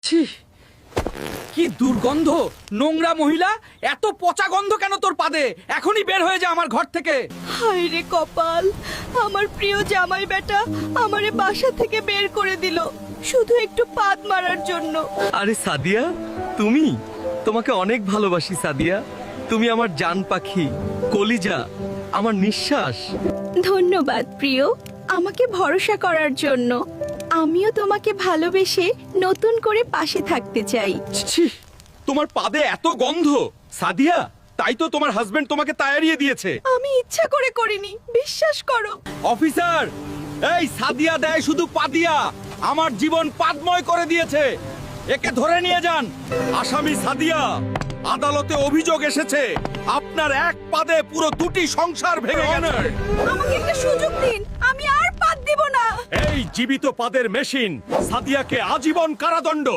ছি, কি দুর্গন্ধ! নোংরা মহিলা! এত পচা গন্ধ কেন তোর পাদে? এখনই বের হয়ে যা আমার ঘর থেকে। হায় রে কপাল, আমার প্রিয় জামাই বেটা আমারে বাসা থেকে বের করে দিল শুধু একটু পাদ মারার জন্য। আরে সাদিয়া, তুমি? তোমাকে অনেক ভালোবাসি সাদিয়া। তুমি আমার জান পাখি, কলিজা, আমার নিঃশ্বাস। ধন্যবাদ প্রিয়, আমাকে ভরসা করার জন্য। আমিও তোমাকে ভালোবেসে নতুন করে পাশে থাকতে চাই। ছি, তোমার পাদে এত গন্ধ! সাদিয়া, তাই তো তোমার হাজবেন্ড তোমাকে তাড়িয়ে দিয়েছে। আমি ইচ্ছা করে করিনি, বিশ্বাস করো। অফিসার, এই সাদিয়া দেয় শুধু পাদিয়া আমার জীবন পাদময় করে দিয়েছে। একে ধরে নিয়ে যান। আসামি সাদিয়া, আদালতে অভিযোগ এসেছে আপনার এক পাদে পুরো দুটি সংসার ভেঙে গেছে। আমাকে একটা সুযোগ দিন, আমি আর পাদ দিব না। এই জীবিত পাদের মেশিন সাদিয়াকে আজীবন কারাদণ্ড।